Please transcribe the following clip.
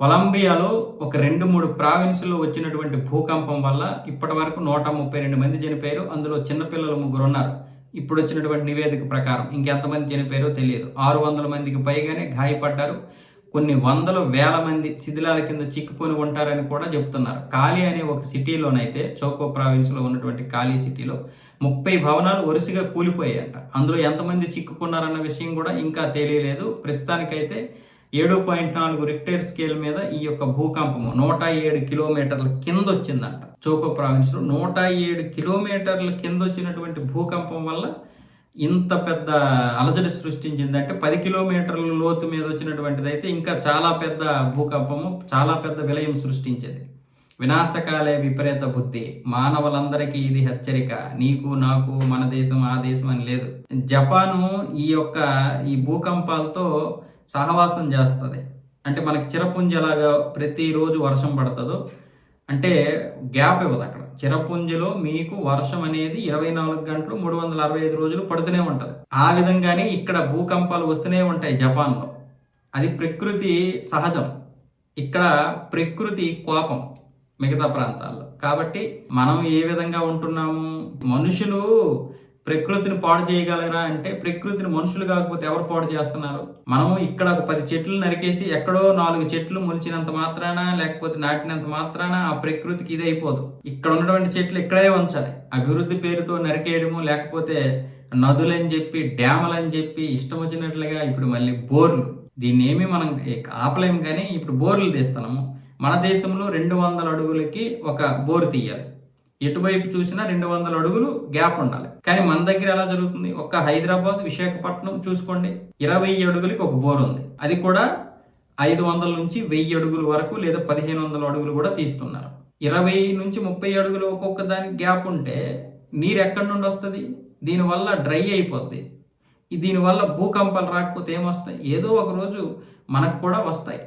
కొలంబియాలో ఒక 2-3 ప్రావిన్సుల్లో వచ్చినటువంటి భూకంపం వల్ల ఇప్పటి వరకు 132 మంది చనిపోయారు. అందులో చిన్నపిల్లలు 3 ఉన్నారు. ఇప్పుడు వచ్చినటువంటి నివేదిక ప్రకారం ఇంకెంతమంది చనిపోయారో తెలియదు. 600 మందికి పైగానే గాయపడ్డారు. కొన్ని వందల వేల మంది శిథిలాల కింద చిక్కుకొని ఉంటారని కూడా చెప్తున్నారు. కాలి అనే ఒక సిటీలోనైతే చోకో ప్రావిన్స్లో ఉన్నటువంటి కాలి సిటీలో 30 భవనాలు వరుసగా కూలిపోయాయంట. అందులో ఎంతమంది చిక్కుకున్నారన్న విషయం కూడా ఇంకా తెలియలేదు. ప్రస్తుతానికైతే 7.4 రిక్టర్ స్కేల్ మీద ఈ యొక్క భూకంపము 107 కిలోమీటర్ల కింద వచ్చిందంట. చోకో ప్రావిన్స్లో 107 కిలోమీటర్ల కింద వచ్చినటువంటి భూకంపం వల్ల ఇంత పెద్ద అలజడి సృష్టించిందంటే 10 కిలోమీటర్ల లోతు మీద వచ్చినటువంటిది అయితే ఇంకా చాలా పెద్ద భూకంపము, చాలా పెద్ద విలయం సృష్టించేది. వినాశకాలే విపరీత బుద్ధి, మానవులందరికీ ఇది హెచ్చరిక. నీకు నాకు మన దేశం ఆ దేశం అని లేదు. జపాను ఈ భూకంపాలతో సహవాసం చేస్తుంది. అంటే మనకి చిరపుంజి ఎలాగా ప్రతిరోజు వర్షం పడుతుందో అంటే గ్యాప్ ఇవ్వదు. అక్కడ చిరపుంజిలో మీకు వర్షం అనేది 24 గంటలు 365 రోజులు పడుతూనే ఉంటుంది. ఆ విధంగానే ఇక్కడ భూకంపాలు వస్తూనే ఉంటాయి జపాన్లో. అది ప్రకృతి సహజం. ఇక్కడ ప్రకృతి కోపం మిగతా ప్రాంతాల్లో. కాబట్టి మనం ఏ విధంగా ఉంటున్నాము? మనుషులు ప్రకృతిని పాడు చేయగలరా అంటే ప్రకృతిని మనుషులు కాకపోతే ఎవరు పాడు చేస్తున్నారు? మనము ఇక్కడ ఒక 10 చెట్లు నరికేసి ఎక్కడో 4 చెట్లు మొలిచినంత మాత్రాన లేకపోతే నాటినంత మాత్రాన ఆ ప్రకృతికి ఇది అయిపోదు. ఇక్కడ ఉన్నటువంటి చెట్లు ఇక్కడే ఉంచాలి. అభివృద్ధి పేరుతో నరికేయడము, లేకపోతే నదులని చెప్పి డ్యాములని చెప్పి ఇష్టం వచ్చినట్లుగా ఇప్పుడు మళ్ళీ బోర్లు, దీన్ని ఏమి మనం ఆపలేము. కానీ ఇప్పుడు బోర్లు తీస్తున్నాము. మన దేశంలో 200 అడుగులకి ఒక బోరు తీయాలి. ఎటువైపు చూసినా 200 అడుగులు గ్యాప్ ఉండాలి. కానీ మన దగ్గర ఎలా జరుగుతుంది? ఒక్క హైదరాబాద్, విశాఖపట్నం చూసుకోండి, 20 అడుగులకి ఒక బోర్ ఉంది. అది కూడా 500 నుంచి 1000 అడుగుల వరకు లేదా 1500 అడుగులు కూడా తీస్తున్నారు. 20 నుంచి 30 అడుగులు ఒక్కొక్క దానికి గ్యాప్ ఉంటే నీరు ఎక్కడి నుండి వస్తుంది? దీనివల్ల డ్రై అయిపోద్ది. దీనివల్ల భూకంపాలు రాకపోతే ఏమొస్తాయి? ఏదో ఒక రోజు మనకు కూడా వస్తాయి.